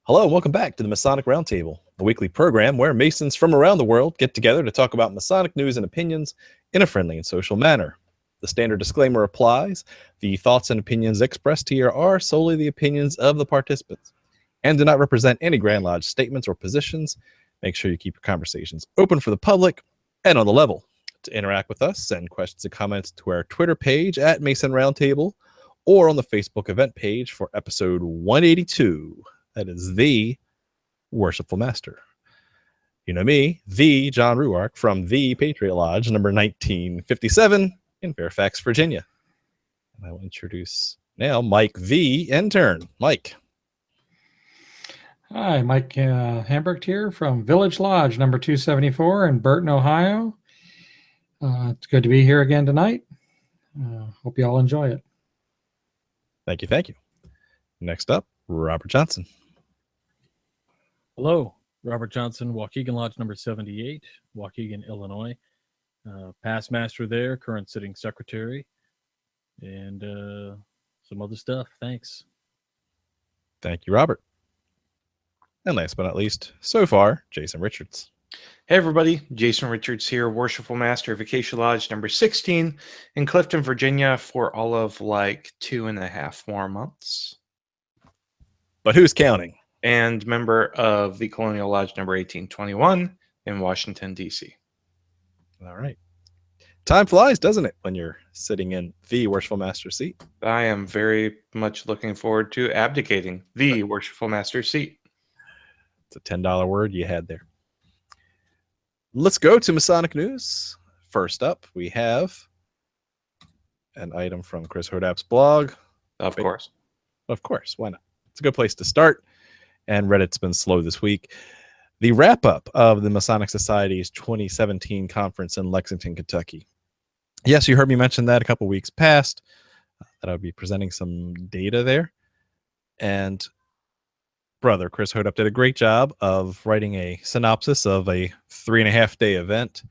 Hello, and welcome back to the Masonic Roundtable, a weekly program where Masons from around the world get together to talk about Masonic news and opinions in a friendly and social manner. The standard disclaimer applies. The thoughts and opinions expressed here are solely the opinions of the participants and do not represent any Grand Lodge statements or positions. Make sure you keep your conversations open for the public and on the level. To interact with us, send questions and comments to our Twitter page at Mason Roundtable or on the Facebook event page for episode 182. That is the Worshipful Master. You know me, the John Ruark from the Patriot Lodge, number 1957 in Fairfax, Virginia. And I will introduce now Mike, the intern. Mike. Hi, Mike Hamburg here from Village Lodge, number 274 in Burton, Ohio. It's good to be here again tonight. Hope you all enjoy it. Thank you. Thank you. Next up, Robert Johnson. Hello, Robert Johnson, Waukegan Lodge number 78, Waukegan, Illinois. Past master there, current sitting secretary, and some other stuff. Thanks. Thank you, Robert. And last but not least, so far, Jason Richards. Hey everybody, Jason Richards here, Worshipful Master, Vacation Lodge number 16 in Clifton, Virginia for all of like 2.5 more months. But who's counting? And member of the Colonial Lodge number 1821 in Washington, D.C. All right. Time flies, doesn't it, when you're sitting in the Worshipful Master seat? I am very much looking forward to abdicating the Worshipful Master seat. It's a $10 word you had there. Let's go to Masonic news. First up, we have an item from Chris Hodap's blog. Of course. Of course. Why not? It's a good place to start. And Reddit's been slow this week. The wrap-up of the Masonic Society's 2017 conference in Lexington, Kentucky. Yes, you heard me mention that a couple weeks past, that I would be presenting some data there. And brother Chris Hodup did a great job of writing a synopsis of a 3.5-day event.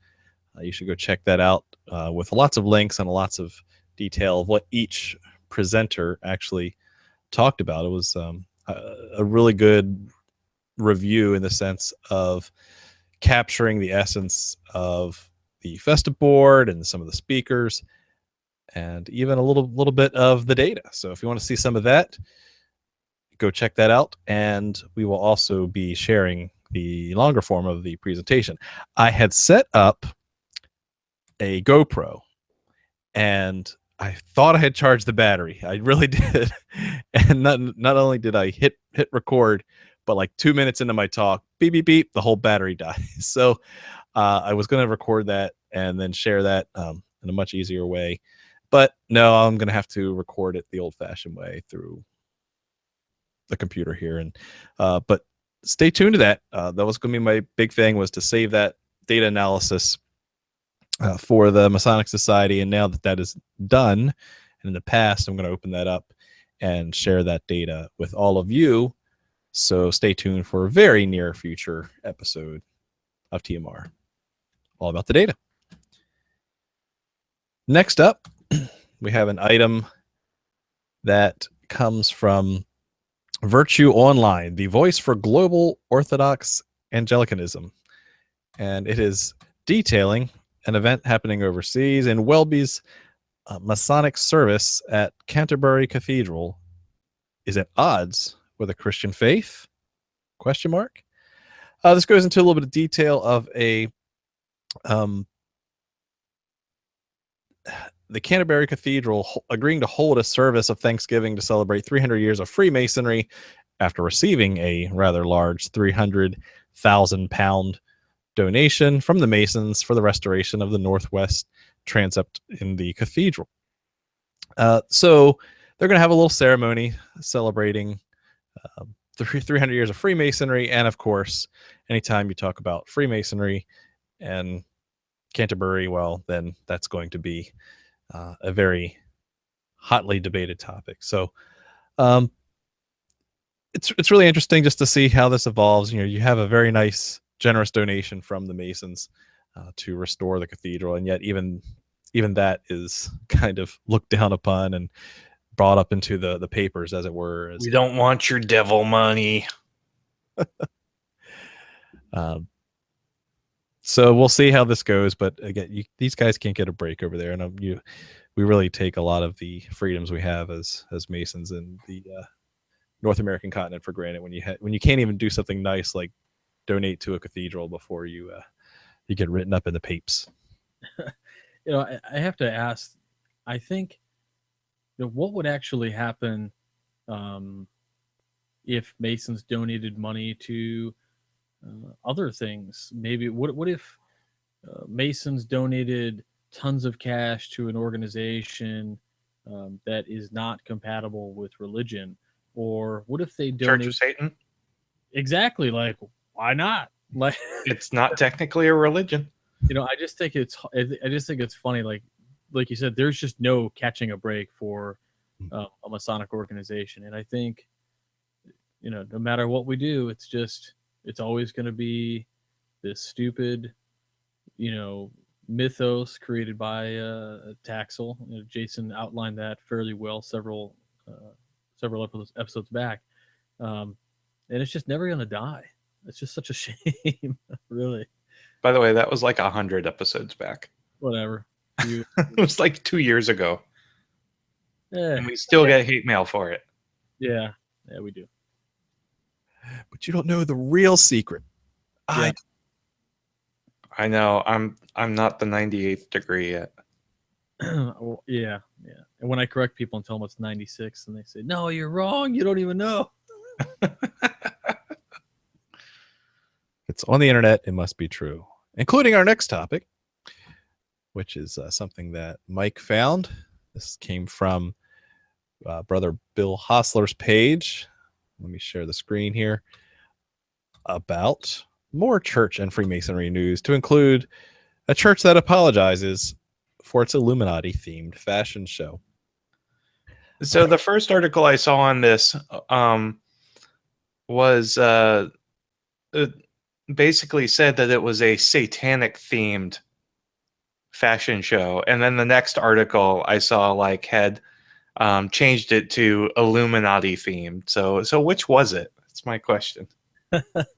You should go check that out with lots of links and lots of detail of what each presenter actually talked about. It was a really good review in the sense of capturing the essence of the festive board and some of the speakers and even a little bit of the data. So if you want to see some of that, go check that out. And we will also be sharing the longer form of the presentation. I had set up a GoPro and I thought I had charged the battery. I really did. And not only did I hit record, but like 2 minutes into my talk, beep, beep, beep, the whole battery died. So I was going to record that and then share that in a much easier way. But no, I'm going to have to record it the old-fashioned way through the computer here. And but stay tuned to that. That was going to be my big thing, was to save that data analysis for the Masonic Society. And now that that is done, and in the past, I'm going to open that up and share that data with all of you. So stay tuned for a very near future episode of TMR, all about the data. Next up, we have an item that comes from Virtue Online, the voice for global Orthodox Anglicanism. And it is detailing an event happening overseas in Welby's Masonic service at Canterbury Cathedral is at odds with a Christian faith? Question mark. This goes into a little bit of detail of the Canterbury Cathedral agreeing to hold a service of Thanksgiving to celebrate 300 years of Freemasonry after receiving a rather large £300,000 donation from the Masons for the restoration of the northwest transept in the cathedral. So they're going to have a little ceremony celebrating 300 years of Freemasonry. And of course, anytime you talk about Freemasonry and Canterbury, well, then that's going to be a very hotly debated topic. So it's really interesting just to see how this evolves. You know, you have a very nice, generous donation from the Masons to restore the cathedral, and yet even that is kind of looked down upon and brought up into the papers, as it were. We don't want your devil money. So we'll see how this goes. But again, these guys can't get a break over there, and we really take a lot of the freedoms we have as Masons in the North American continent for granted. When you can't even do something nice like donate to a cathedral before you get written up in the papes. I have to ask. I think, what would actually happen if Masons donated money to other things? Maybe what if Masons donated tons of cash to an organization that is not compatible with religion? Or what if they donate Church of Satan? Exactly. Like, why not? Like, it's not technically a religion. I just think it's funny. Like you said, there's just no catching a break for a Masonic organization. And I think, no matter what we do, it's always going to be this stupid, mythos created by Taxel. Jason outlined that fairly well several episodes back. And it's just never going to die. It's just such a shame, really. By the way, that was like 100 episodes back. Whatever. It was like 2 years ago. Yeah. And we still get hate mail for it. Yeah, we do. But you don't know the real secret. Yeah. I know. I'm not the 98th degree yet. Well, yeah. And when I correct people and tell them it's 96, and they say, "No, you're wrong. You don't even know." It's on the internet. It must be true. Including our next topic, which is something that Mike found. This came from Brother Bill Hostler's page. Let me share the screen here. About more church and Freemasonry news, to include a church that apologizes for its Illuminati themed fashion show. So the first article I saw on this was it basically said that it was a satanic themed fashion show, and then the next article I saw had changed it to Illuminati themed. So which was it? That's my question.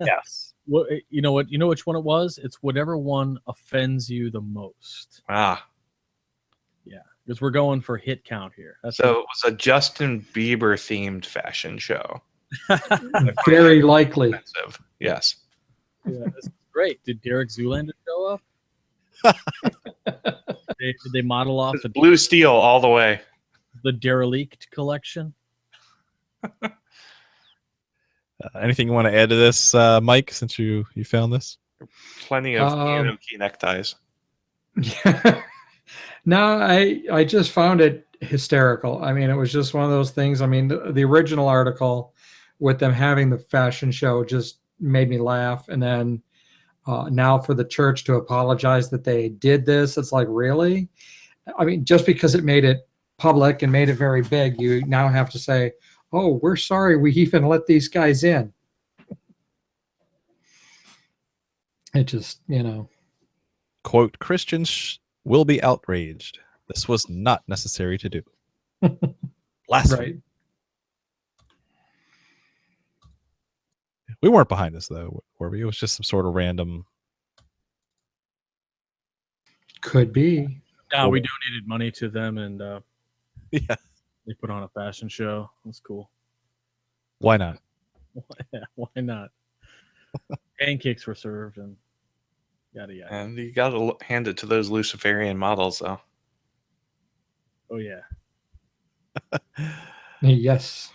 Yes. Well, you know what? You know which one it was? It's whatever one offends you the most. Ah. Yeah, because we're going for hit count here. It was a Justin Bieber themed fashion show. Very likely. Expensive. Yes. Yeah, this is great. Did Derek Zoolander show up? Did they model off the Blue Steel all the way? The derelict collection. Anything you want to add to this, Mike, since you found this? Plenty of key neckties. Yeah. No, I just found it hysterical. I mean, it was just one of those things. I mean, the original article with them having the fashion show just made me laugh. And then now for the church to apologize that they did this, it's like, really? I mean, just because it made it public and made it very big, you now have to say, oh, we're sorry we even let these guys in. It just, Quote, Christians will be outraged. This was not necessary to do. Blasphemy. Right. We weren't behind this, though, were we? It was just some sort of random... Could be. No, we donated money to them, and yeah, they put on a fashion show. It was cool. Why not? Why not? Pancakes were served, and yada yada. And you got to hand it to those Luciferian models, though. Oh yeah. Yes.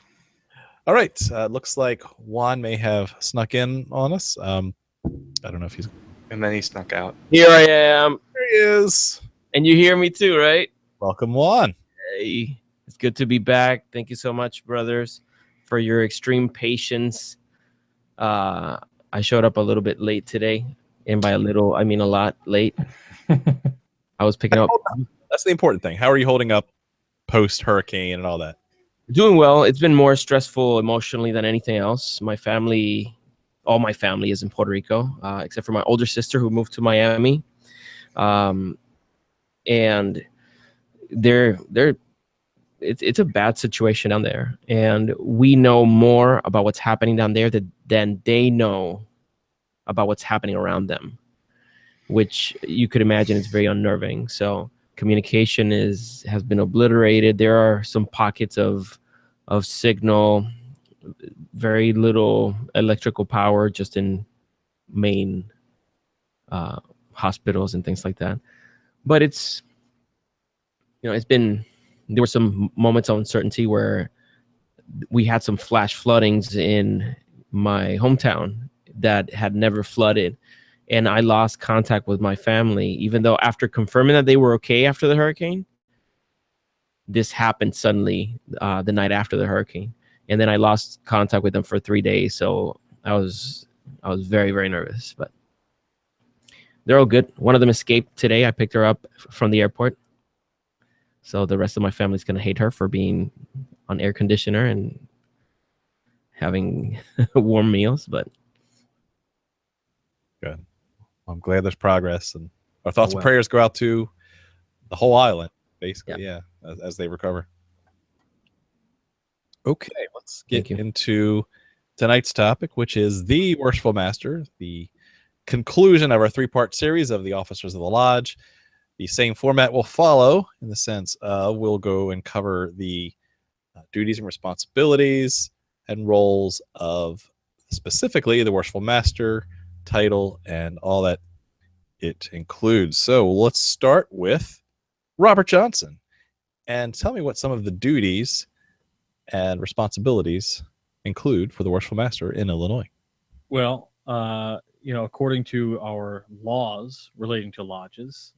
All right. Looks like Juan may have snuck in on us. I don't know if he's... And then he snuck out. Here I am. There he is. And you hear me too, right? Welcome, Juan. Hey, it's good to be back. Thank you so much, brothers, for your extreme patience. I showed up a little bit late today. And by a little, I mean a lot late. I was picking up. That's the important thing. How are you holding up post-hurricane and all that? Doing well. It's been more stressful emotionally than anything else. My family, all my family is in Puerto Rico, except for my older sister who moved to Miami. And they're it's a bad situation down there, and we know more about what's happening down there than they know about what's happening around them, which you could imagine is very unnerving. So communication has been obliterated. There are some pockets of signal, very little electrical power just in main hospitals and things like that. But it's, there were some moments of uncertainty where we had some flash floodings in my hometown that had never flooded. And I lost contact with my family, even though after confirming that they were okay after the hurricane, this happened suddenly the night after the hurricane. And then I lost contact with them for 3 days. So I was very, very nervous, but they're all good. One of them escaped today. I picked her up from the airport. So the rest of my family's going to hate her for being on air conditioner and having warm meals, but Good. I'm glad there's progress, and our thoughts well. and prayers go out to the whole island, basically, as they recover. Okay, let's get into tonight's topic, which is the Worshipful Master, the conclusion of our 3-part series of the Officers of the Lodge. The same format will follow, in the sense of we'll go and cover the duties and responsibilities and roles of specifically the Worshipful Master, title, and all that it includes. So let's start with Robert Johnson, and tell me what some of the duties and responsibilities include for the Worshipful Master in Illinois. Well, according to our laws relating to lodges,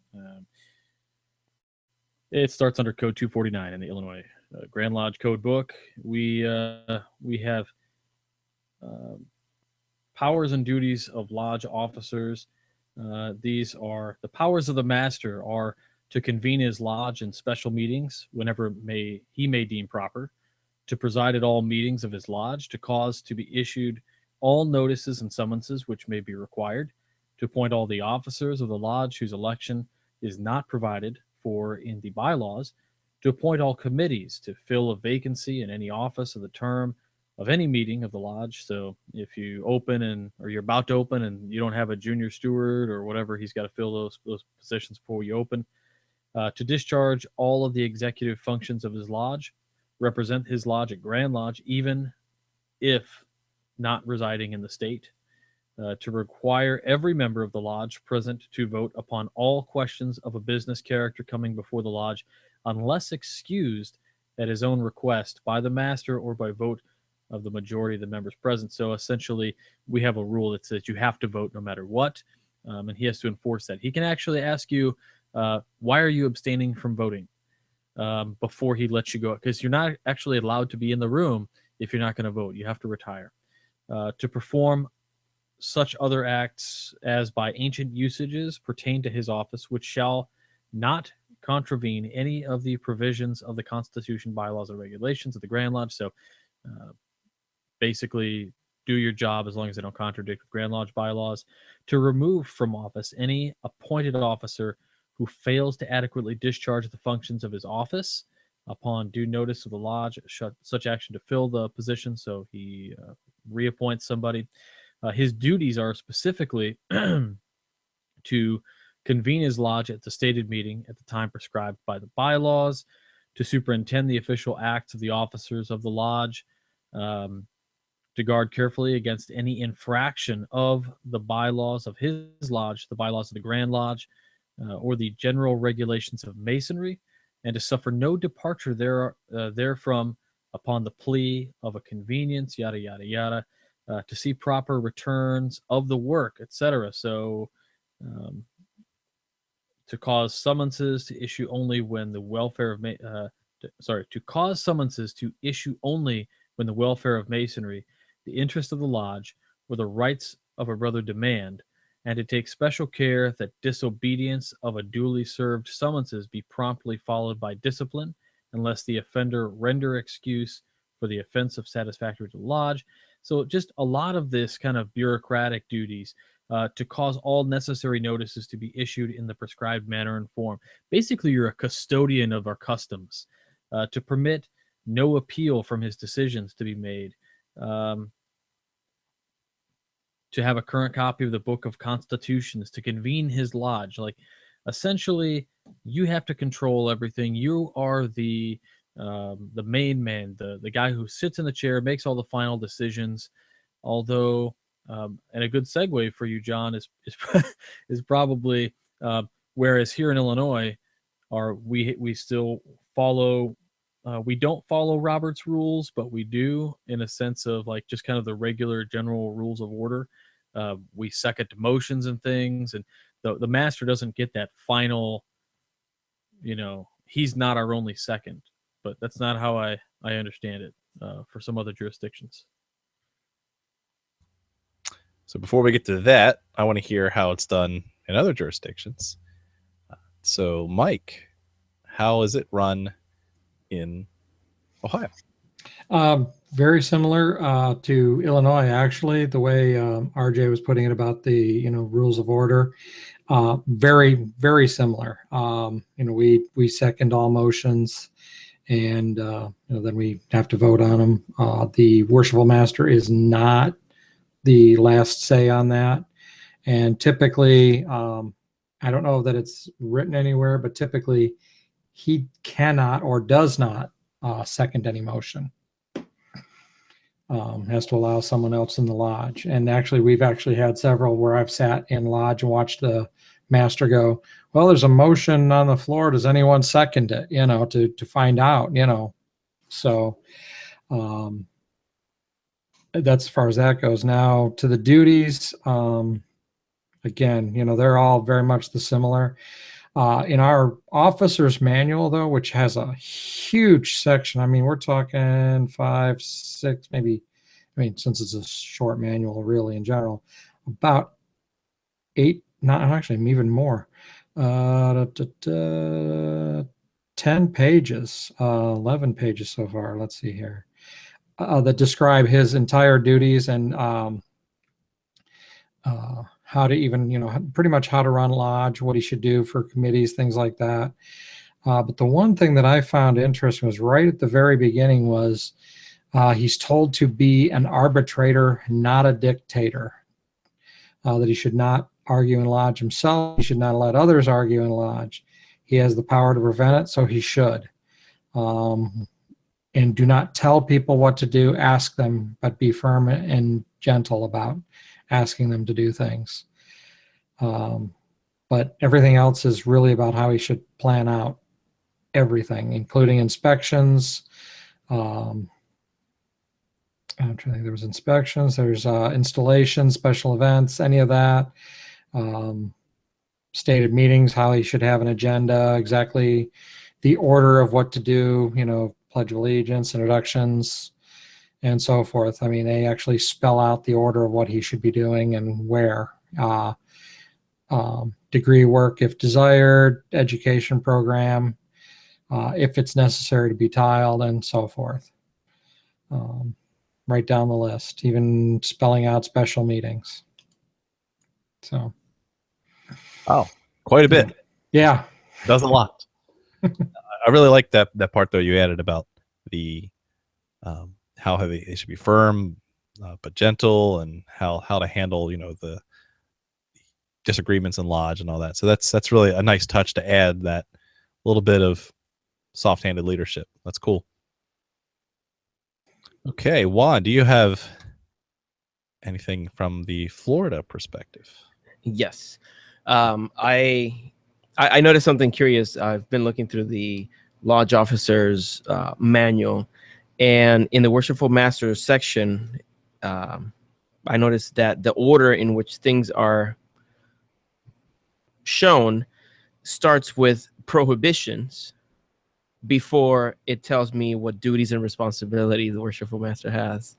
it starts under Code 249 in the Illinois Grand Lodge Code Book. We have powers and duties of lodge officers. These are the powers of the master are to convene his lodge in special meetings whenever he may deem proper, to preside at all meetings of his lodge, to cause to be issued all notices and summonses which may be required, to appoint all the officers of the lodge whose election is not provided for in the bylaws, to appoint all committees, to fill a vacancy in any office of the term of any meeting of the lodge. So if you open or you're about to open and you don't have a junior steward or whatever, he's got to fill those positions before you open. To discharge all of the executive functions of his lodge, represent his lodge at Grand Lodge, even if not residing in the state. To require every member of the lodge present to vote upon all questions of a business character coming before the lodge, unless excused at his own request by the master or by vote of the majority of the members present. So essentially, we have a rule that says you have to vote no matter what, and he has to enforce that. He can actually ask you, why are you abstaining from voting, before he lets you go, because you're not actually allowed to be in the room if you're not going to vote. You have to retire. To perform such other acts as by ancient usages pertain to his office, which shall not contravene any of the provisions of the Constitution, bylaws, or regulations of the Grand Lodge. So basically, do your job as long as they don't contradict with Grand Lodge bylaws. To remove from office any appointed officer who fails to adequately discharge the functions of his office upon due notice of the lodge, such action to fill the position. So he reappoints somebody. His duties are specifically to convene his lodge at the stated meeting at the time prescribed by the bylaws, to superintend the official acts of the officers of the lodge, to guard carefully against any infraction of the bylaws of his lodge, the bylaws of the Grand Lodge, or the general regulations of Masonry, and to suffer no departure therefrom upon the plea of a convenience, yada, yada, yada, to see proper returns of the work, etc. So to cause summonses to issue only when the welfare of to cause summonses to issue only when the welfare of Masonry, the interest of the lodge, or the rights of a brother demand, and to take special care that disobedience of a duly served summonses be promptly followed by discipline, unless the offender render excuse for the offense of satisfactory to the lodge. So just a lot of this kind of bureaucratic duties, to cause all necessary notices to be issued in the prescribed manner and form. Basically, you're a custodian of our customs. to permit no appeal from his decisions to be made, to have a current copy of the Book of Constitutions, to convene his lodge. Like, essentially, you have to control everything. You are the main man, the guy who sits in the chair, makes all the final decisions. Although, and a good segue for you, John, is probably whereas here in Illinois, we still follow. We don't follow Robert's rules, but we do in a sense of like just kind of the regular general rules of order. We second motions and things, and the master doesn't get that final. He's not our only second, but that's not how I understand it for some other jurisdictions. So before we get to that, I want to hear how it's done in other jurisdictions. So, Mike, how is it run in Ohio? Very similar to Illinois, actually, the way RJ was putting it about the rules of order. Very, very similar. We second all motions, and then we have to vote on them. The Worshipful Master is not the last say on that, and typically, I don't know that it's written anywhere, but typically he cannot or does not second any motion. Has to allow someone else in the lodge. And actually, we've actually had several where I've sat in lodge and watched the master go, well, there's a motion on the floor. Does anyone second it? To find out, So that's as far as that goes. Now to the duties, again, they're all very much the similar. In our officer's manual, though, which has a huge section, I mean, we're talking 5, 6, maybe, since it's a short manual, really, in general, about 8, not actually, even more, 10 pages, 11 pages so far. Let's see here, that describe his entire duties and how to even, pretty much how to run lodge, what he should do for committees, things like that. But the one thing that I found interesting was right at the very beginning was he's told to be an arbitrator, not a dictator, that he should not argue in lodge himself. He should not let others argue in lodge. He has the power to prevent it, so he should. And do not tell people what to do, ask them, but be firm and gentle about asking them to do things. But everything else is really about how he should plan out everything, including inspections. I'm trying to think, there was inspections, there's installations, special events, any of that. Stated meetings, how he should have an agenda, exactly the order of what to do, Pledge of Allegiance, introductions, and so forth. I mean, they actually spell out the order of what he should be doing and where. Degree work if desired, education program, if it's necessary to be tiled, and so forth. Right down the list, even spelling out special meetings. So. Oh, quite a bit. Yeah. Does a lot. I really like that part, though, you added about the how they should be firm but gentle, and how to handle the disagreements in lodge and all that. So that's really a nice touch to add that little bit of soft-handed leadership. That's cool. Okay, Juan, do you have anything from the Florida perspective? Yes. I noticed something curious. I've been looking through the lodge officer's manual, and in the Worshipful Master section, I noticed that the order in which things are shown starts with prohibitions before it tells me what duties and responsibilities the Worshipful Master has,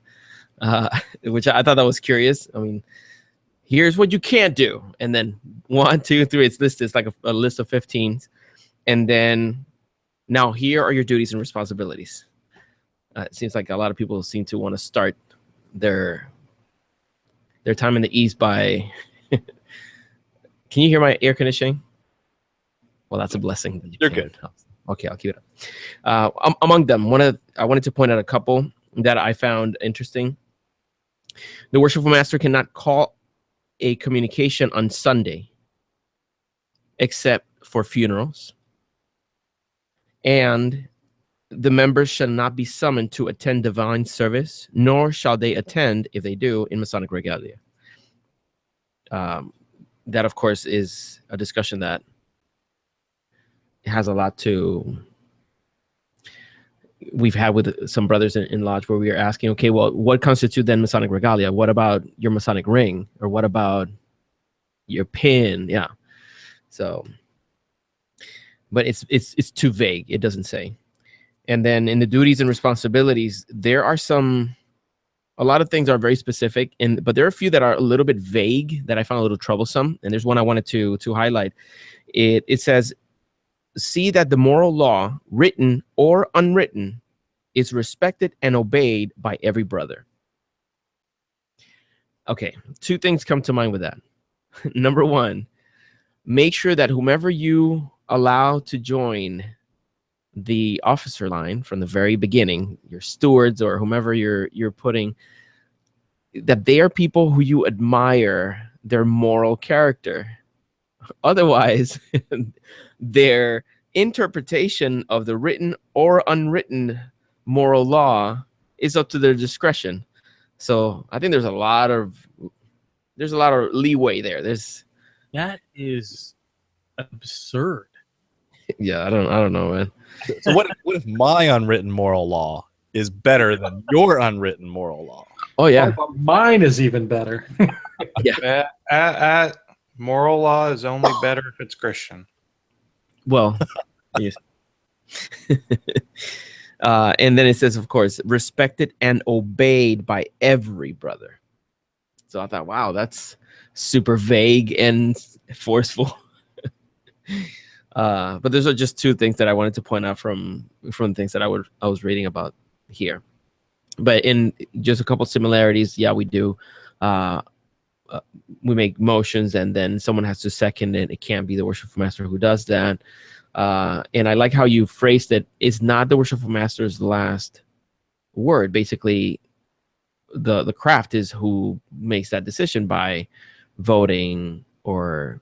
which I thought that was curious. I mean, here's what you can't do, and then 1, 2, 3, it's listed. It's like a list of 15s, and then now here are your duties and responsibilities. It seems like a lot of people seem to want to start their time in the East by can you hear my air conditioning? Well, that's a blessing. You're good. Okay, I'll keep it up. Among them, I wanted to point out a couple that I found interesting. The Worshipful Master cannot call a communication on Sunday, except for funerals. And the members shall not be summoned to attend divine service, nor shall they attend, if they do, in Masonic regalia. That, of course, is a discussion that has a lot to... We've had with some brothers in Lodge where we are asking, okay, well, what constitutes then Masonic regalia? What about your Masonic ring? Or what about your pin? Yeah. So, but it's too vague. It doesn't say. And then in the duties and responsibilities, there are a lot of things are very specific, but there are a few that are a little bit vague that I found a little troublesome. And there's one I wanted to highlight. It says, see that the moral law, written or unwritten, is respected and obeyed by every brother. Okay, two things come to mind with that. Number one, make sure that whomever you allow to join the officer line from the very beginning, your stewards or whomever you're putting, that they are people who you admire their moral character. Otherwise, their interpretation of the written or unwritten moral law is up to their discretion. So I think there's a lot of leeway there. That is absurd. Yeah, I don't know, man. So what if my unwritten moral law is better than your unwritten moral law? Oh yeah, Mine is even better. Moral law is only better if it's Christian. well, yes. And then it says, of course, respected and obeyed by every brother. So I thought, wow, that's super vague and forceful. But those are just two things that I wanted to point out from things that I was reading about here. But in just a couple similarities, yeah, we do. We make motions, and then someone has to second it. It can't be the Worshipful Master who does that. And I like how you phrased it. It's not the Worshipful Master's last word. Basically, the craft is who makes that decision by voting or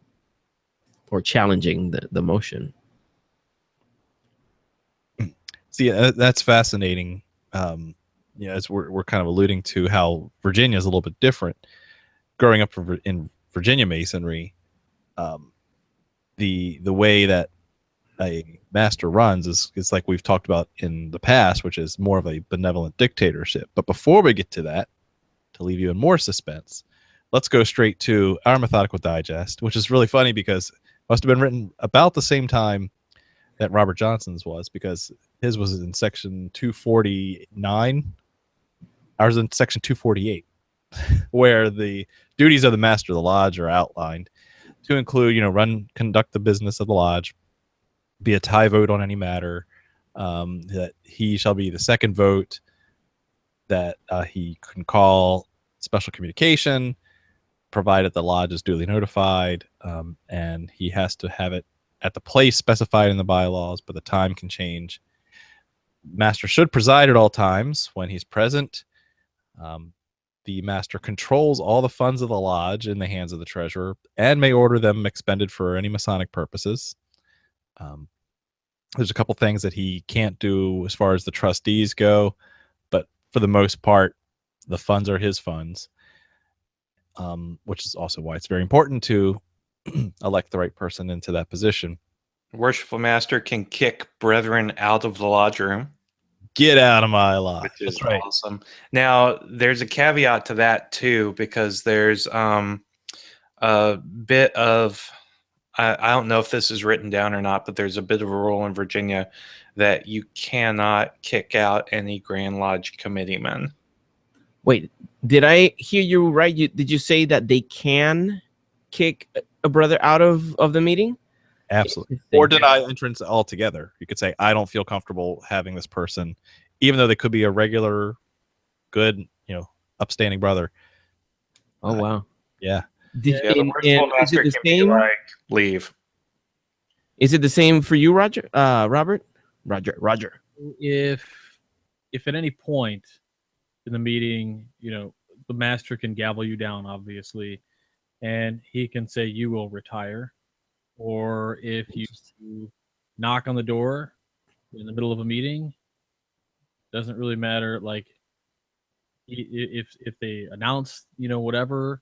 challenging the motion. See, that's fascinating. As we're kind of alluding to how Virginia is a little bit different. Growing up in Virginia Masonry, the way that a master runs is like we've talked about in the past, which is more of a benevolent dictatorship. But before we get to that, to leave you in more suspense, let's go straight to our Methodical Digest, which is really funny because it must have been written about the same time that Robert Johnson's was, because his was in section 249. Ours in section 248, where the duties of the master of the lodge are outlined to include, conduct the business of the lodge, be a tie vote on any matter, that he shall be the second vote, that he can call special communication, provided the lodge is duly notified, and he has to have it at the place specified in the bylaws, but the time can change. Master should preside at all times when he's present. The master controls all the funds of the lodge in the hands of the treasurer and may order them expended for any Masonic purposes. There's a couple things that he can't do as far as the trustees go, but for the most part, the funds are his funds, which is also why it's very important to elect the right person into that position. Worshipful Master can kick brethren out of the lodge room. Get out of my lodge. Which is That's right. awesome. Now, there's a caveat to that, too, because there's a bit of, I don't know if this is written down or not, but there's a bit of a rule in Virginia that you cannot kick out any Grand Lodge committeemen. Wait, did I hear you right? Did you say that they can kick a brother out of the meeting? Absolutely. Or deny entrance altogether. You could say, I don't feel comfortable having this person, even though they could be a regular, good, upstanding brother. Oh, wow. Yeah. The Worshipful Master can be like, leave. Is it the same for you, Robert? Roger. If at any point in the meeting, the master can gavel you down, obviously, and he can say you will retire, or if you knock on the door in the middle of a meeting, doesn't really matter. Like if they announce, whatever,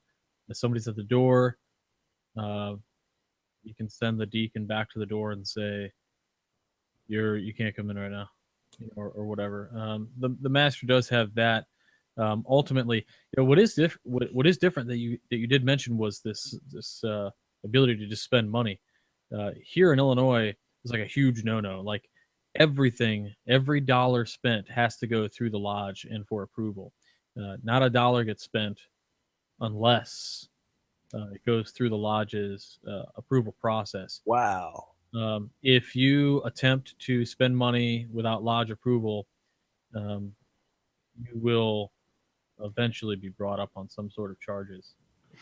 if somebody's at the door, you can send the deacon back to the door and say, you can't come in right now, or whatever. The master does have that. Ultimately, what is different that you did mention was this ability to just spend money. Here in Illinois, it's like a huge no-no. Like every dollar spent has to go through the lodge and for approval. Not a dollar gets spent unless it goes through the lodge's approval process. Wow. If you attempt to spend money without lodge approval, you will eventually be brought up on some sort of charges.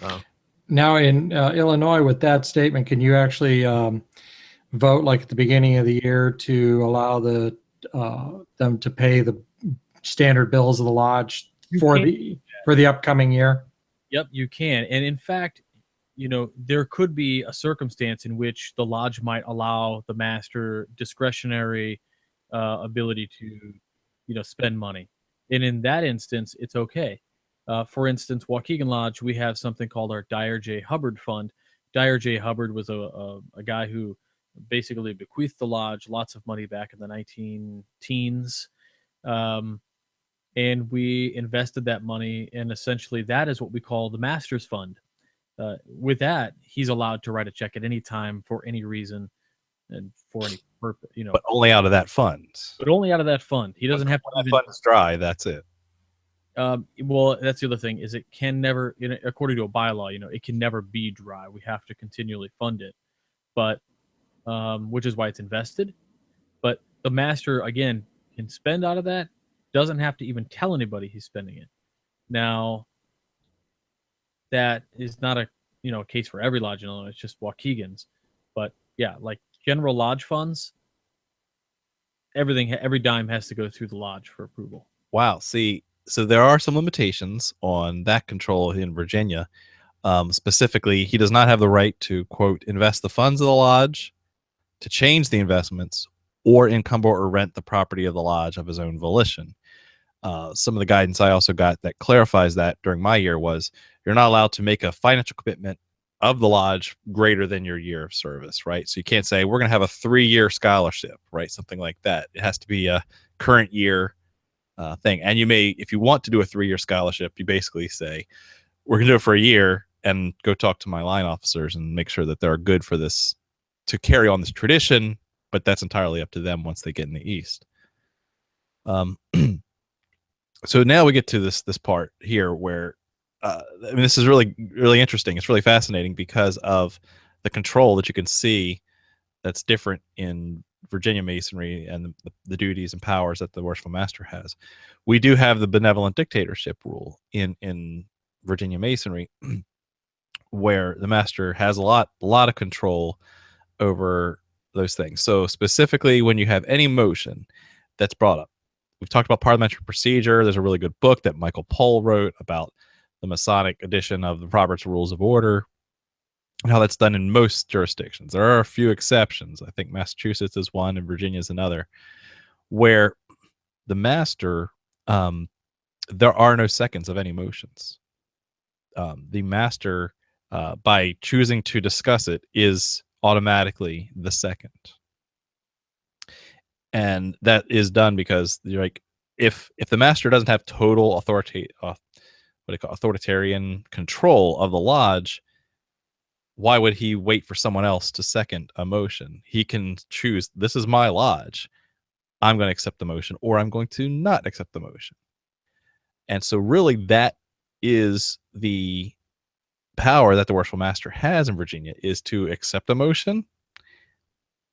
Wow. Now in Illinois, with that statement, can you actually vote like at the beginning of the year to allow them to pay the standard bills of the lodge for the upcoming year? Yep, you can. And in fact, there could be a circumstance in which the lodge might allow the master discretionary ability to, spend money. And in that instance, it's okay. For instance, Waukegan Lodge, we have something called our Dyer J. Hubbard Fund. Dyer J. Hubbard was a guy who basically bequeathed the lodge lots of money back in the 19-teens. And we invested that money, and essentially that is what we call the Master's Fund. With that, he's allowed to write a check at any time for any reason and for any purpose, But only out of that fund. But only out of that fund. He doesn't have to. When that fund is dry, that's it. Well, that's the other thing, is it can never, according to a bylaw, it can never be dry. We have to continually fund it, but which is why it's invested. But the master, again, can spend out of that, doesn't have to even tell anybody he's spending it. Now, that is not a case for every lodge in Illinois. It's just Waukegan's. But yeah, like general lodge funds, every dime has to go through the lodge for approval. Wow. See, so there are some limitations on that control in Virginia. Specifically, he does not have the right to, quote, invest the funds of the lodge, to change the investments, or encumber or rent the property of the lodge of his own volition. Some of the guidance I also got that clarifies that during my year was you're not allowed to make a financial commitment of the lodge greater than your year of service, right? So you can't say we're going to have a 3-year scholarship, right? Something like that. It has to be a current year thing. And you may, if you want to do a 3-year scholarship, you basically say we're going to do it for a year and go talk to my line officers and make sure that they're good for this, to carry on this tradition, but that's entirely up to them once they get in the East. So now we get to this part here where this is really, really interesting. It's really fascinating because of the control that you can see that's different in Virginia Masonry and the duties and powers that the Worshipful Master has. We do have the benevolent dictatorship rule in Virginia Masonry, where the Master has a lot of control over those things. So specifically, when you have any motion that's brought up, we've talked about parliamentary procedure. There's a really good book that Michael Pohl wrote about the Masonic edition of the Robert's Rules of Order, and how that's done in most jurisdictions. There are a few exceptions. I think Massachusetts is one and Virginia is another, where the Master, there are no seconds of any motions. The Master, by choosing to discuss it, is automatically the second. And that is done because you're like, if the Master doesn't have total authoritarian control of the lodge, why would he wait for someone else to second a motion? He can choose, this is my lodge, I'm going to accept the motion, or I'm going to not accept the motion. And so really that is the power that the Worshipful Master has in Virginia, is to accept a motion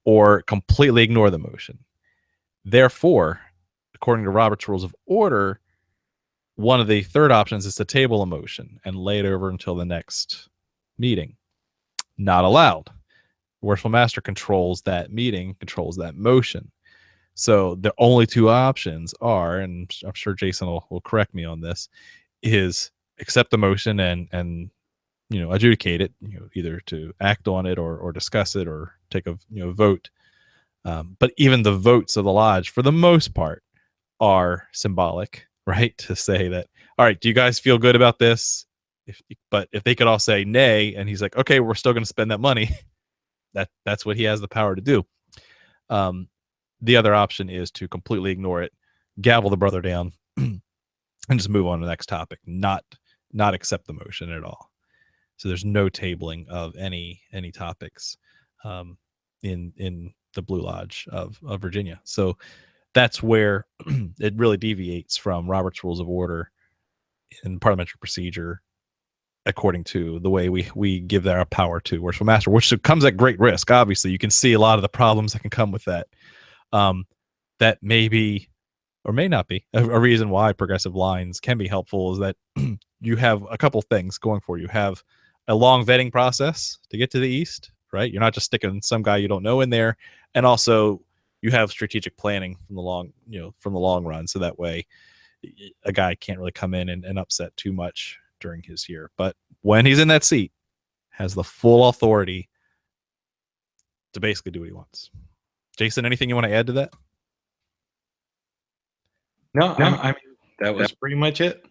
or completely ignore the motion. Therefore, according to Robert's Rules of Order, one of the third options is to table a motion and lay it over until the next meeting. Not allowed. The Worshipful Master controls that meeting, controls that motion. So the only two options are, and I'm sure Jason will correct me on this, is accept the motion and adjudicate it, either to act on it or discuss it or take a vote. But even the votes of the lodge, for the most part, are symbolic, right? To say that, all right, do you guys feel good about this? But if they could all say nay, and he's like, okay, we're still going to spend that money, that's what he has the power to do. The other option is to completely ignore it, gavel the brother down, and just move on to the next topic, not accept the motion at all. So there's no tabling of any topics in the Blue Lodge of Virginia. So that's where it really deviates from Robert's Rules of Order and parliamentary procedure, according to the way we give our power to Worshipful Master, which comes at great risk. Obviously, you can see a lot of the problems that can come with that. That may be or may not be a reason why progressive lines can be helpful, is that you have a couple things going for you. You have a long vetting process to get to the east, right? You're not just sticking some guy you don't know in there, and also you have strategic planning from the long run, so that way a guy can't really come in and upset too much during his year. But when he's in that seat, has the full authority to basically do what he wants. Jason, anything you want to add to that? No, I mean, that was pretty much it.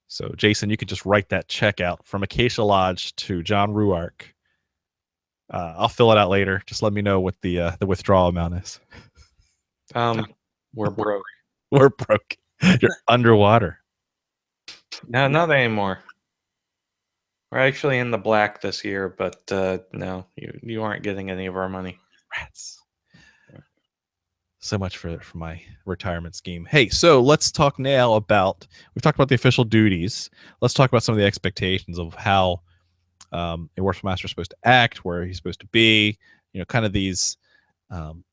So, Jason, you could just write that check out from Acacia Lodge to John Ruark. I'll fill it out later. Just let me know what the withdrawal amount is. We're broke. We're broke. You're underwater. No, not anymore. We're actually in the black this year, but no, you aren't getting any of our money. Rats. So much for my retirement scheme. Hey, so let's talk now about, we've talked about the official duties. Let's talk about some of the expectations of how a Worshipful Master is supposed to act, where he's supposed to be, kind of these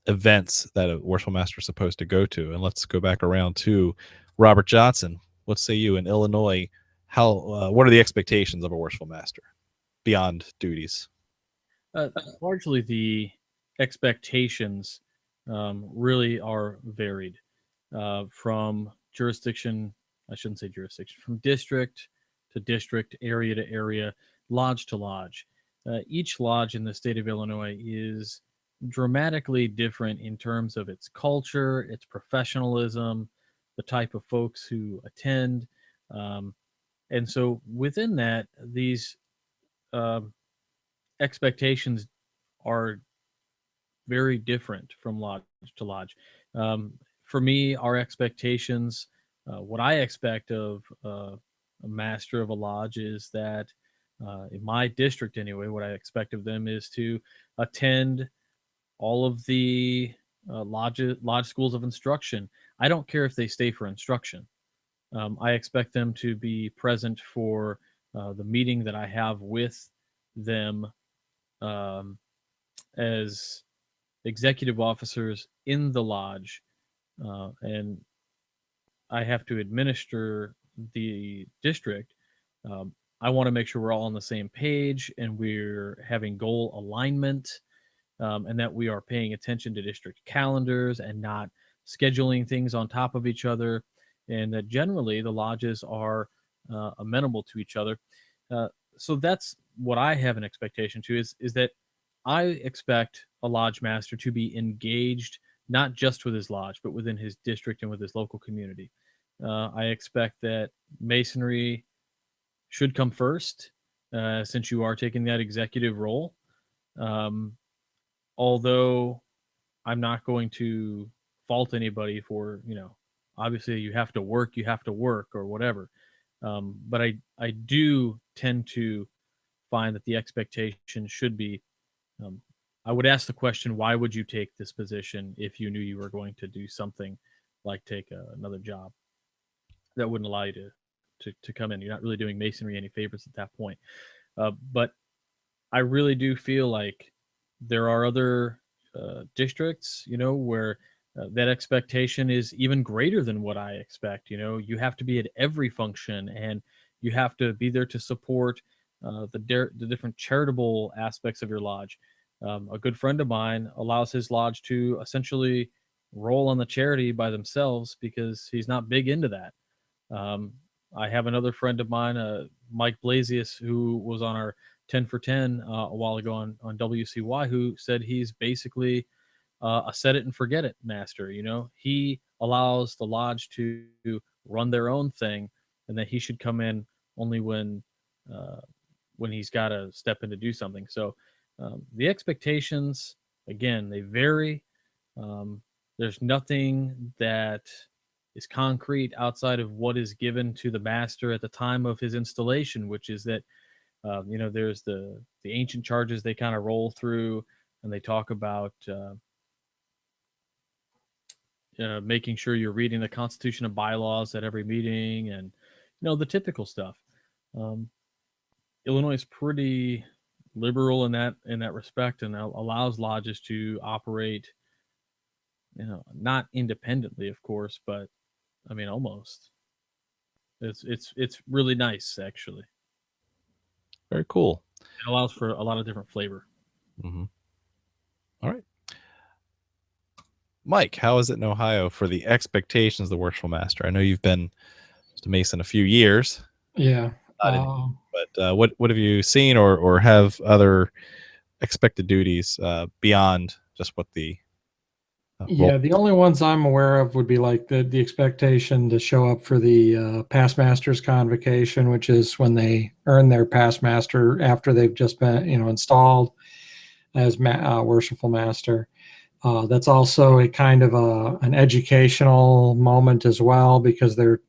events that a Worshipful Master is supposed to go to. And let's go back around to Robert Johnson. What say you in Illinois? What are the expectations of a Worshipful Master beyond duties? Largely the expectations really are varied from jurisdiction. I shouldn't say jurisdiction, from district to district, area to area, lodge to lodge. Each lodge in the state of Illinois is dramatically different in terms of its culture, its professionalism, the type of folks who attend. And so within that, these expectations are very different from lodge to lodge. For me, our expectations, what I expect of a master of a lodge is that, in my district anyway, what I expect of them is to attend all of the lodge schools of instruction. I don't care if they stay for instruction. I expect them to be present for the meeting that I have with them as executive officers in the lodge, and I have to administer the district. I want to make sure we're all on the same page and we're having goal alignment, and that we are paying attention to district calendars and not scheduling things on top of each other, and that generally the lodges are amenable to each other. So that's what I have an expectation to, is that I expect a lodge master to be engaged, not just with his lodge, but within his district and with his local community. I expect that Masonry should come first, since you are taking that executive role. Although I'm not going to fault anybody for, obviously you have to work or whatever. But I do tend to find that the expectation should be, I would ask the question, why would you take this position if you knew you were going to do something like take another job that wouldn't allow you to come in? You're not really doing Masonry any favors at that point. But I really do feel like there are other districts, where that expectation is even greater than what I expect. You have to be at every function, and you have to be there to support the different charitable aspects of your lodge. A good friend of mine allows his lodge to essentially roll on the charity by themselves because he's not big into that. I have another friend of mine, Mike Blasius, who was on our 10 for 10 a while ago on WCY, who said he's basically a set it and forget it master. He allows the lodge to run their own thing, and that he should come in only when he's got to step in to do something. So the expectations, again, they vary. There's nothing that is concrete outside of what is given to the master at the time of his installation, which is that there's the ancient charges they kind of roll through, and they talk about making sure you're reading the Constitution and bylaws at every meeting, and the typical stuff. Illinois is pretty liberal in that respect, and allows lodges to operate, not independently, of course, but I mean almost. It's really nice, actually. Very cool. It allows for a lot of different flavor. Mm-hmm. All right. Mike, how is it in Ohio for the expectations of the Worshipful Master? I know you've been a Mason a few years. Yeah. But what have you seen or have other expected duties beyond just what the yeah, the only ones I'm aware of would be like the expectation to show up for the past master's convocation, which is when they earn their past master after they've just been installed as Worshipful Master. That's also a kind of an educational moment as well, because they're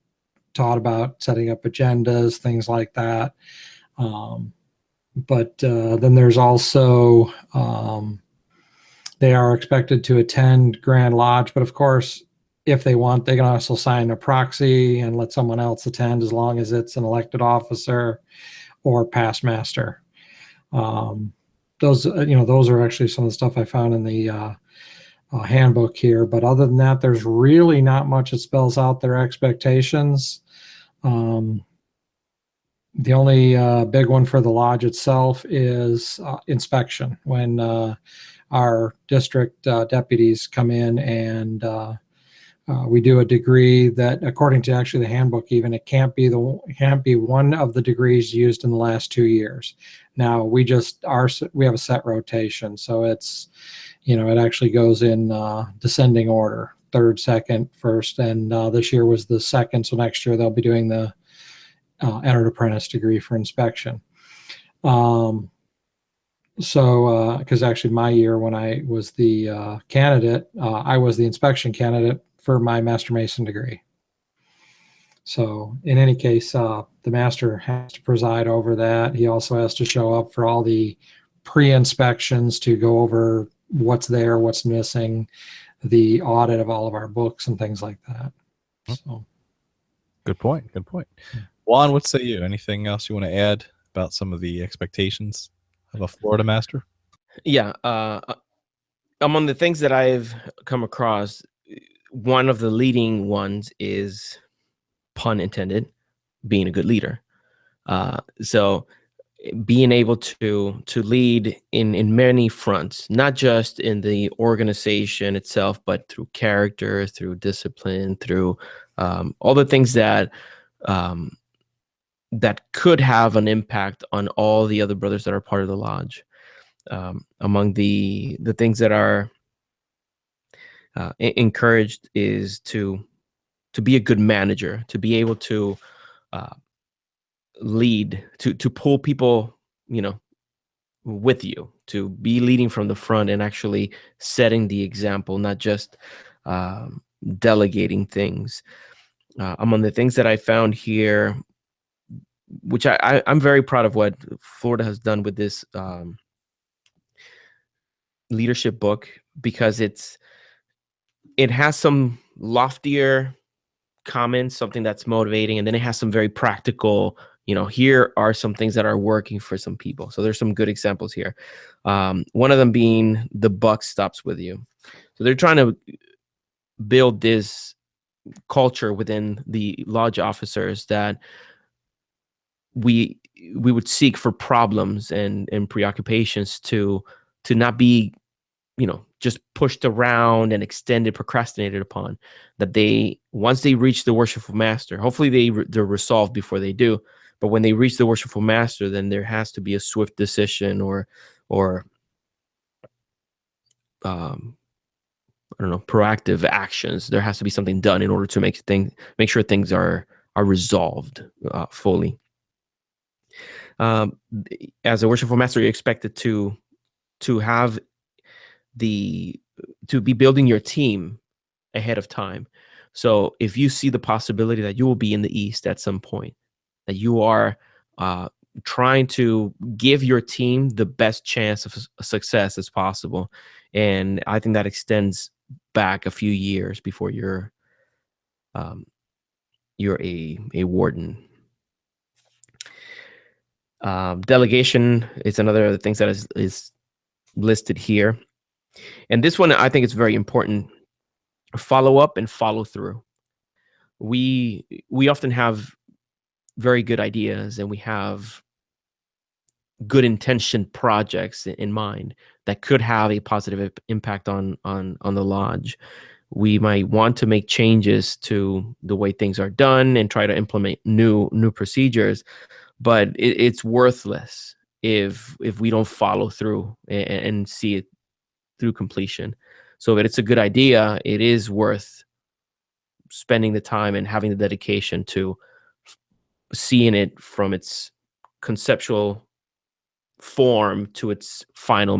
taught about setting up agendas, things like that. But then there's also they are expected to attend Grand Lodge, but of course, if they want, they can also sign a proxy and let someone else attend, as long as it's an elected officer or past master. Those are actually some of the stuff I found in the handbook here. But other than that, there's really not much that spells out their expectations. The only big one for the lodge itself is inspection. When our district deputies come in and we do a degree that, according to actually the handbook, even it can't be one of the degrees used in the last 2 years. Now we have a set rotation, so it's it actually goes in descending order, third, second, first, and this year was the second. So next year they'll be doing the entered apprentice degree for inspection. So, because actually my year when I was the candidate, I was the inspection candidate for my Master Mason degree. So in any case, the master has to preside over that. He also has to show up for all the pre-inspections to go over what's there, what's missing, the audit of all of our books and things like that. So, good point. Juan, what say you? Anything else you want to add about some of the expectations of a Florida master? Yeah. Among the things that I've come across, one of the leading ones is, pun intended, being a good leader. So being able to lead in many fronts, not just in the organization itself, but through character, through discipline, through all the things that that could have an impact on all the other brothers that are part of the lodge. Among the things that are encouraged is to be a good manager, to be able to lead, to pull people, with you, to be leading from the front and actually setting the example, not just delegating things. Among the things that I found here, which I'm very proud of what Florida has done with this leadership book, because it has some loftier comments, something that's motivating, and then it has some very practical, here are some things that are working for some people. So there's some good examples here. One of them being the buck stops with you. So they're trying to build this culture within the lodge officers that we would seek for problems and preoccupations to to not be, just pushed around and extended, procrastinated upon. That they, once they reach the Worshipful Master, hopefully they're resolved before they do. But when they reach the Worshipful Master, then there has to be a swift decision or I don't know, proactive actions. There has to be something done in order to make sure things are resolved fully. As a Worshipful Master, you're expected to have to be building your team ahead of time. So if you see the possibility that you will be in the East at some point, that you are trying to give your team the best chance of success as possible, and I think that extends back a few years before you're a warden. Delegation is another of the things that is listed here. And this one, I think it's very important. Follow up and follow through. We often have very good ideas, and we have good intentioned projects in mind that could have a positive impact on the lodge. We might want to make changes to the way things are done and try to implement new procedures, but it's worthless if we don't follow through and see it through completion. So if it's a good idea, it is worth spending the time and having the dedication to seeing it from its conceptual form to its final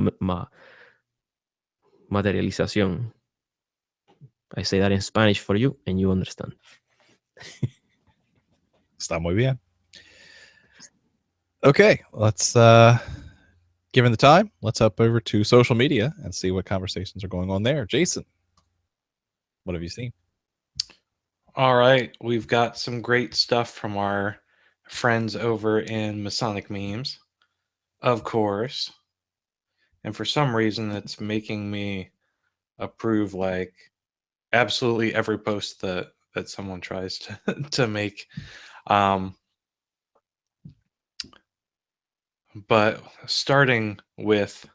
materialización. I say that in Spanish for you, and you understand. Está muy bien. Okay, let's given the time, let's hop over to social media and see what conversations are going on there. Jason, what have you seen? All right, we've got some great stuff from our friends over in Masonic Memes, of course. And for some reason, it's making me approve like absolutely every post that someone tries to make. But starting with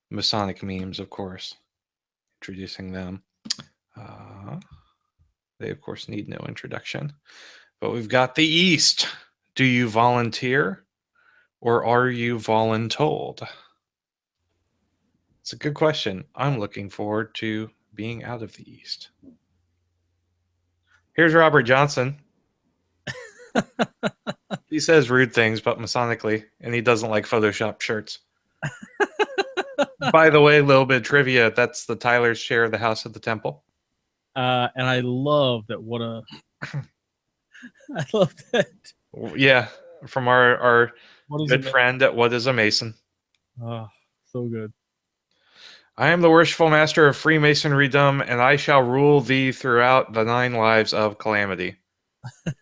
Masonic Memes, of course, introducing them. They, of course, need no introduction. But we've got the East. Do you volunteer or are you voluntold? It's a good question. I'm looking forward to being out of the East. Here's Robert Johnson. He says rude things, but Masonically, and he doesn't like Photoshop shirts. By the way, a little bit of trivia. That's the Tyler's chair of the House of the Temple. And I love that. I love that. Yeah, from our good a friend at What is a Mason. Oh, so good. I am the worshipful master of Freemasonrydom, and I shall rule thee throughout the 9 lives of calamity.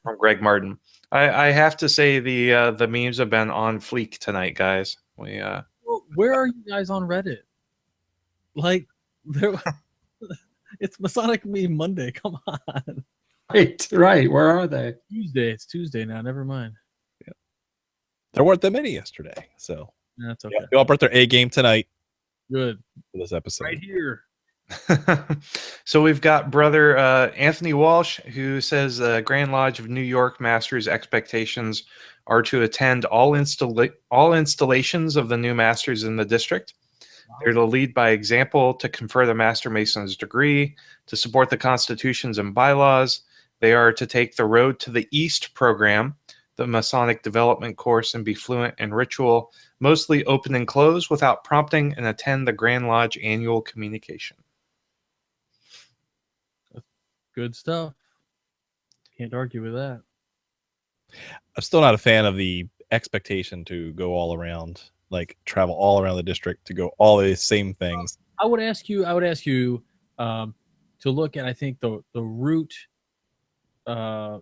From Greg Martin. I have to say the memes have been on fleek tonight, guys. Where are you guys on Reddit? Like, it's Masonic Meme Monday. Come on. Right. Where are they? Tuesday. It's Tuesday now. Never mind. Yeah. There weren't that many yesterday, so that's okay. Yeah, they all brought their A game tonight. Good. For this episode. Right here. So we've got brother Anthony Walsh, who says Grand Lodge of New York Masters expectations are to attend all installations of the new masters in the district. Wow. They're to lead by example, to confer the Master Mason's degree, to support the constitutions and bylaws. They are to take the Road to the East program, the Masonic development course, and be fluent in ritual, mostly open and close without prompting, and attend the Grand Lodge annual communication. Good stuff. Can't argue with that. I'm still not a fan of the expectation to go all around, like travel all around the district to go all the same things. I would ask you to look at, I think the root the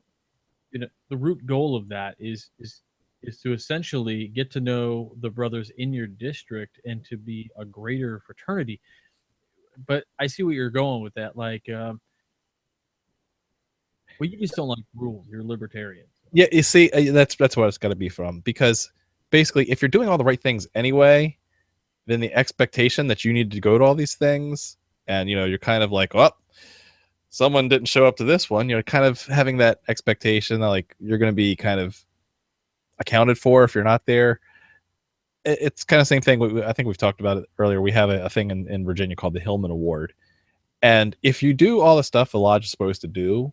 root goal of that is to essentially get to know the brothers in your district and to be a greater fraternity. But I see what you're going with that. Like, well, you just don't like rules. You're libertarian. So. Yeah, you see, that's what it's got to be from. Because basically, if you're doing all the right things anyway, then the expectation that you need to go to all these things, and you're kind of like, well, someone didn't show up to this one. You're kind of having that expectation that like you're going to be kind of accounted for if you're not there. It's kind of the same thing. I think we've talked about it earlier. We have a thing in Virginia called the Hillman Award. And if you do all the stuff the lodge is supposed to do,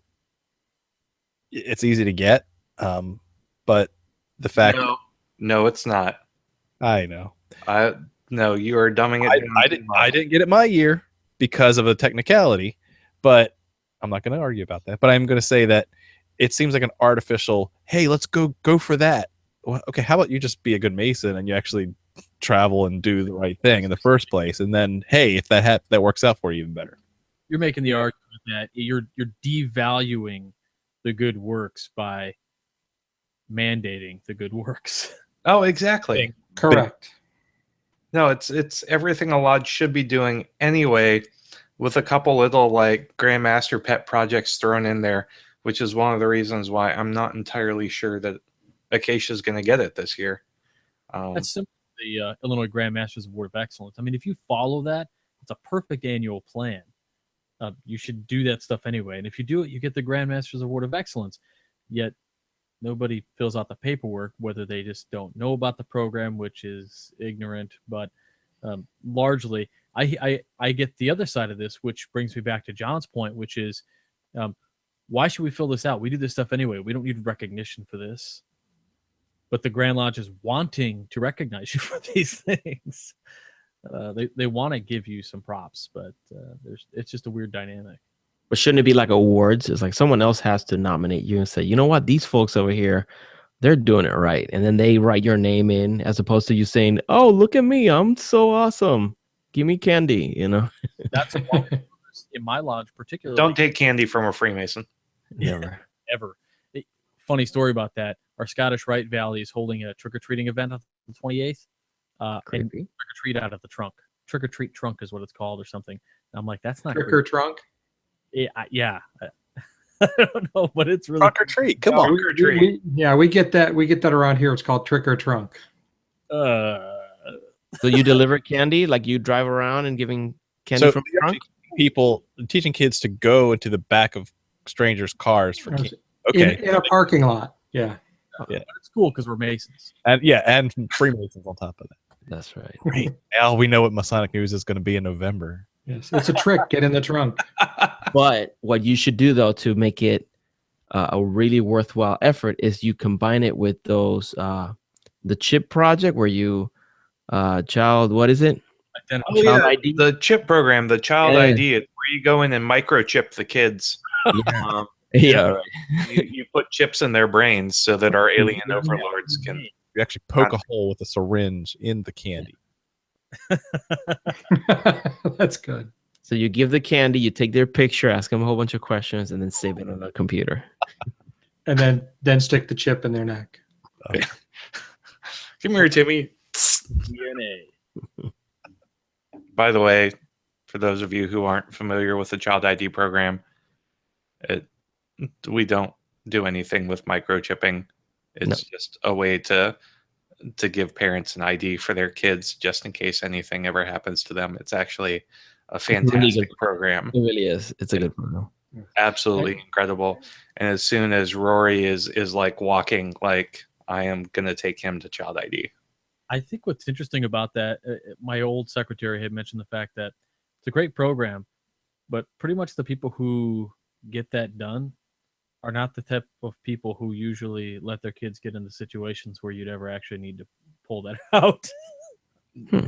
it's easy to get. But the fact... No, it's not. I know. No, you are dumbing it down. I didn't get it my year because of a technicality, but I'm not going to argue about that. But I'm going to say that it seems like an artificial, hey, let's go for that. Well, okay, how about you just be a good Mason and you actually travel and do the right thing in the first place, and then hey, if that works out for you, even better. You're making the argument that you're devaluing the good works by mandating the good works. Oh, exactly. Correct. No, it's everything a lodge should be doing anyway, with a couple little like Grandmaster pet projects thrown in there, which is one of the reasons why I'm not entirely sure that Acacia is going to get it this year. That's simply the Illinois Grandmasters Award of Excellence. I mean, if you follow that, it's a perfect annual plan. You should do that stuff anyway. And if you do it, you get the Grandmasters Award of Excellence. Yet nobody fills out the paperwork, whether they just don't know about the program, which is ignorant. But largely, I get the other side of this, which brings me back to John's point, which is why should we fill this out? We do this stuff anyway. We don't need recognition for this. But the Grand Lodge is wanting to recognize you for these things. They want to give you some props, but it's just a weird dynamic. But shouldn't it be like awards? It's like someone else has to nominate you and say, you know what, these folks over here, they're doing it right. And then they write your name in, as opposed to you saying, oh, look at me, I'm so awesome. Give me candy, That's a problem in my lodge particularly. Don't take candy from a Freemason. Never. Ever. Funny story about that. Our Scottish Rite Valley is holding a trick-or-treating event on the 28th. And trick-or-treat out of the trunk. Trick-or-treat trunk is what it's called or something. And I'm like, that's not Trick-or-trunk? Yeah. I don't know, but it's really Trunk or treat. Come on. We get that. We get that around here. It's called trick or trunk. So you deliver candy, like you drive around and giving candy from the trunk? Teaching kids to go into the back of strangers' cars for candy. Okay. In a parking lot. Yeah. But it's cool because we're Masons. And Freemasons on top of that. That's right. Great. Now we know what Masonic News is going to be in November. Yes, it's a trick. Get in the trunk. But what you should do, though, to make it a really worthwhile effort is you combine it with those, the chip project where you, what is it? Child ID? The chip program, the child ID, it's where you go in and microchip the kids. Yeah. Right. You put chips in their brains so that our alien overlords can... You actually poke a hole with a syringe in the candy. That's good. So you give the candy, you take their picture, ask them a whole bunch of questions, and then save it on the computer. And then stick the chip in their neck. Okay. Come here, Timmy. DNA. By the way, for those of you who aren't familiar with the Child ID program, we don't do anything with microchipping. It's just a way to give parents an ID for their kids just in case anything ever happens to them. It's actually a fantastic program. It really is. It's a good program. Absolutely incredible. And as soon as Rory is like walking, like I am going to take him to Child ID. I think what's interesting about that, my old secretary had mentioned the fact that it's a great program, but pretty much the people who get that done are not the type of people who usually let their kids get into situations where you'd ever actually need to pull that out.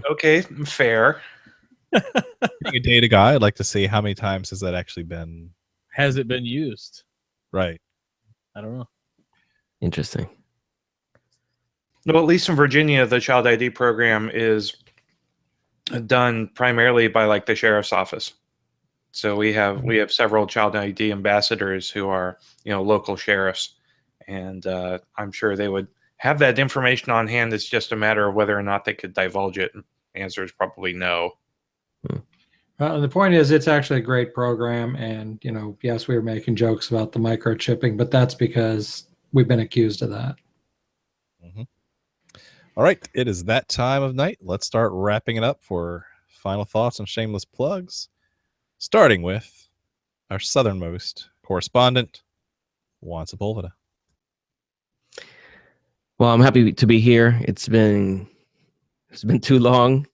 Okay, fair. Being a data guy, I'd like to see how many times has that actually been... Has it been used? Right. I don't know. Interesting. No, at least in Virginia, the Child ID program is done primarily by like the sheriff's office. So we have several Child ID ambassadors who are, local sheriffs, and I'm sure they would have that information on hand. It's just a matter of whether or not they could divulge it. The answer is probably no. The point is, it's actually a great program, and yes, we were making jokes about the microchipping, but that's because we've been accused of that. Mm-hmm. All right, it is that time of night. Let's start wrapping it up for final thoughts and shameless plugs, starting with our southernmost correspondent, Juan Sepulveda. Well, I'm happy to be here. It's been too long.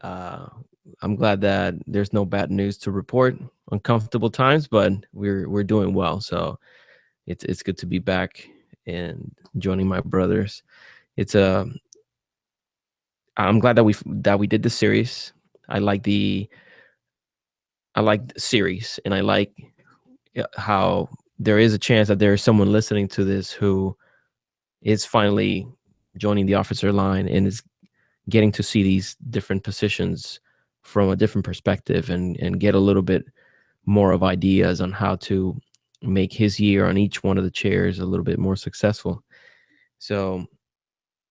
I'm glad that there's no bad news to report. Uncomfortable times, but we're doing well. So it's good to be back and joining my brothers. I'm glad that we did the series. I like the series, and I like how there is a chance that there is someone listening to this who is finally joining the officer line and is getting to see these different positions from a different perspective and get a little bit more of ideas on how to make his year on each one of the chairs a little bit more successful. So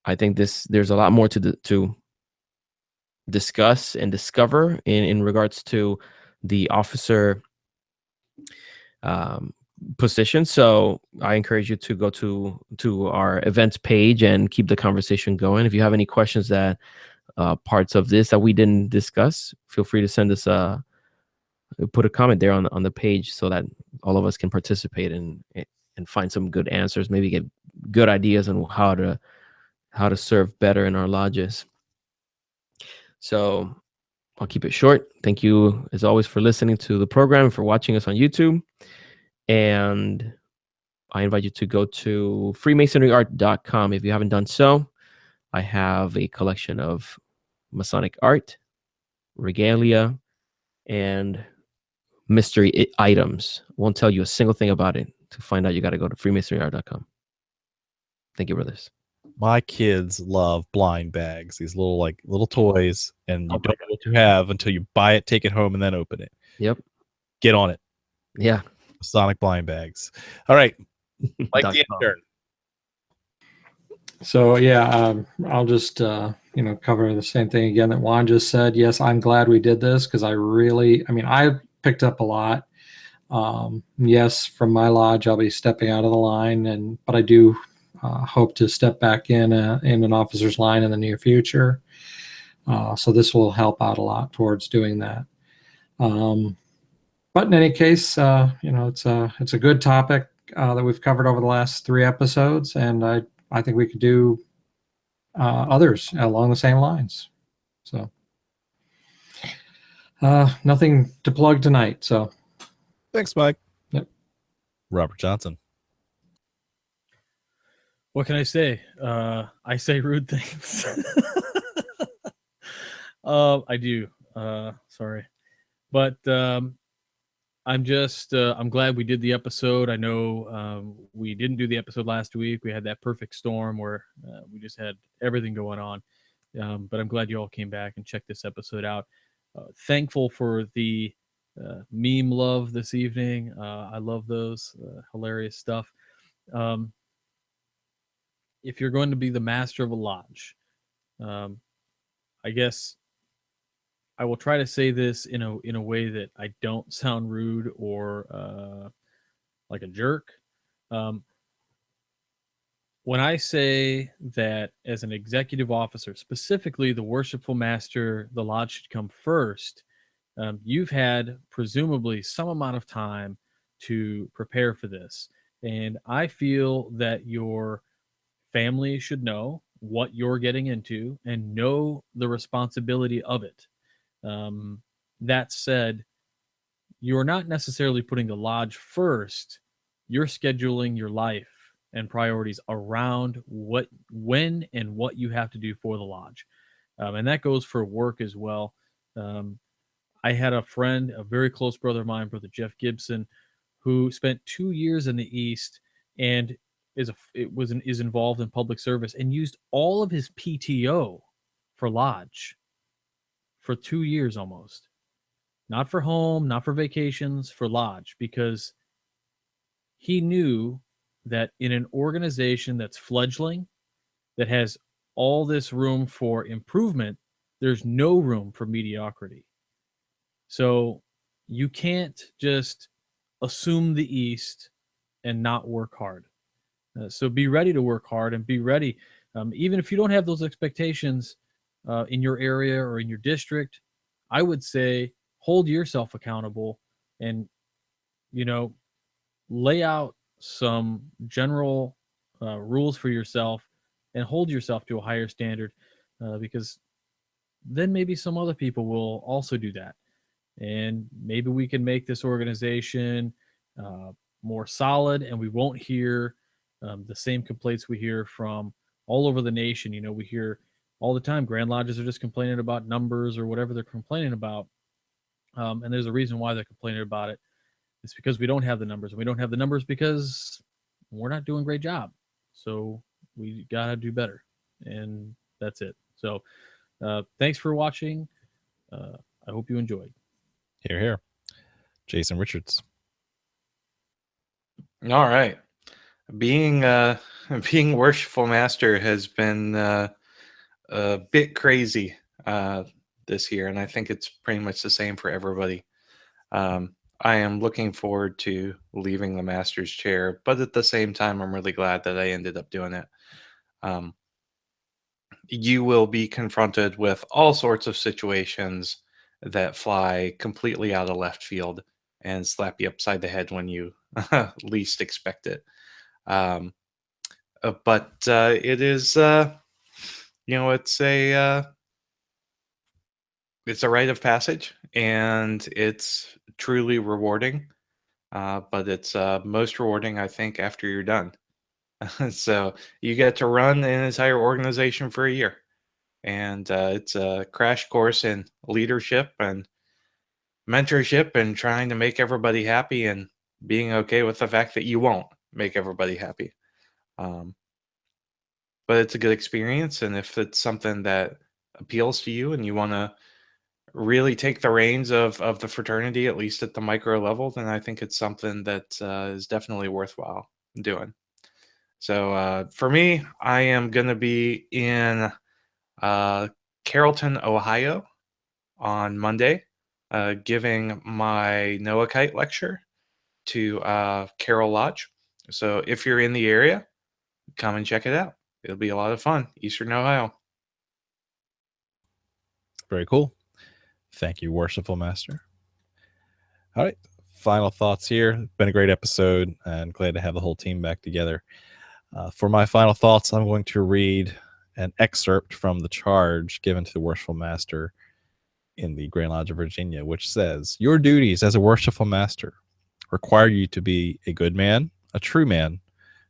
I think there's a lot more to discuss and discover in regards to the officer position. So I encourage you to go to our events page and keep the conversation going. If you have any questions that parts of this that we didn't discuss, feel free to send us put a comment there on the page so that all of us can participate and find some good answers, maybe get good ideas on how to serve better in our lodges. So I'll keep it short. Thank you as always for listening to the program, for watching us on YouTube. And I invite you to go to freemasonryart.com if you haven't done so. I have a collection of Masonic art, regalia, and mystery items. Won't tell you a single thing about it. To find out, you got to go to freemasonryart.com. Thank you, brothers. My kids love blind bags, these little toys, and you don't know what you have until you buy it, take it home, and then open it. Yep. Get on it. Yeah. Masonic blind bags. All right. Like the intern. So yeah, I'll just cover the same thing again that Juan just said. Yes, I'm glad we did this because I picked up a lot. Yes, from my lodge, I'll be stepping out of the line, but I do hope to step back in an officer's line in the near future. So this will help out a lot towards doing that. But in any case, it's a good topic that we've covered over the last 3 episodes, and I think we could do others along the same lines. So nothing to plug tonight. So thanks, Mike. Yep. Robert Johnson. What can I say? I say rude things. I do. Sorry. But I'm glad we did the episode. I know we didn't do the episode last week. We had that perfect storm where we just had everything going on. But I'm glad you all came back and checked this episode out. Thankful for the meme love this evening. I love those hilarious stuff. If you're going to be the master of a lodge, I guess I will try to say this in a way that I don't sound rude or like a jerk. When I say that as an executive officer, specifically the Worshipful Master, the lodge should come first, you've had presumably some amount of time to prepare for this. And I feel that your family should know what you're getting into and know the responsibility of it. That said, you're not necessarily putting the lodge first. You're scheduling your life and priorities around when and what you have to do for the lodge. And that goes for work as well. I had a friend, a very close brother of mine, Brother Jeff Gibson, who spent 2 years in the East and is involved in public service and used all of his PTO for lodge for 2 years almost. Not for home, not for vacations, for lodge, because he knew that in an organization that's fledgling, that has all this room for improvement, there's no room for mediocrity. So you can't just assume the East and not work hard. So be ready to work hard and be ready Even if you don't have those expectations in your area or in your district, I would say hold yourself accountable and, lay out some general rules for yourself and hold yourself to a higher standard, because then maybe some other people will also do that. And maybe we can make this organization more solid, and we won't hear the same complaints we hear from all over the nation. We hear all the time Grand Lodges are just complaining about numbers or whatever they're complaining about. And there's a reason why they're complaining about it. It's because we don't have the numbers, and we don't have the numbers because we're not doing a great job. So we got to do better. And that's it. So thanks for watching. I hope you enjoyed. Here, here. Jason Richards. All right. Being Worshipful Master has been a bit crazy this year, and I think it's pretty much the same for everybody. I am looking forward to leaving the master's chair, but at the same time, I'm really glad that I ended up doing it. You will be confronted with all sorts of situations that fly completely out of left field and slap you upside the head when you least expect it. But it is, it's a rite of passage, and it's truly rewarding. But it's most rewarding, I think, after you're done. So you get to run an entire organization for a year, and it's a crash course in leadership and mentorship and trying to make everybody happy and being okay with the fact that you won't make everybody happy. But it's a good experience, and if it's something that appeals to you and you want to really take the reins of the fraternity, at least at the micro level, then I think it's something that is definitely worthwhile doing. So for me, I am going to be in Carrollton, Ohio on Monday, giving my Noahkite lecture to Carroll Lodge. So if you're in the area, come and check it out. It'll be a lot of fun. Eastern Ohio. Very cool. Thank you, Worshipful Master. All right. Final thoughts here. Been a great episode, and glad to have the whole team back together. For my final thoughts, I'm going to read an excerpt from the charge given to the Worshipful Master in the Grand Lodge of Virginia, which says, "Your duties as a Worshipful Master require you to be a good man, a true man,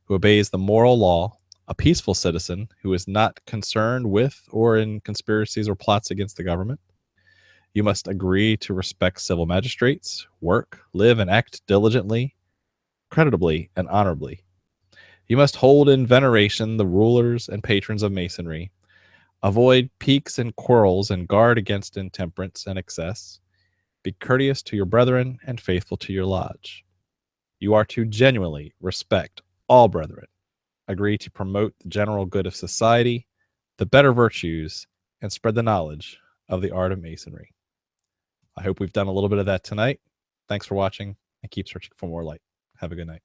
who obeys the moral law, a peaceful citizen who is not concerned with or in conspiracies or plots against the government. You must agree to respect civil magistrates, work, live, and act diligently, creditably, and honorably. You must hold in veneration the rulers and patrons of Masonry, avoid piques and quarrels, and guard against intemperance and excess. Be courteous to your brethren and faithful to your lodge. You are to genuinely respect all brethren, agree to promote the general good of society, the better virtues, and spread the knowledge of the art of Masonry." I hope we've done a little bit of that tonight. Thanks for watching, and keep searching for more light. Have a good night.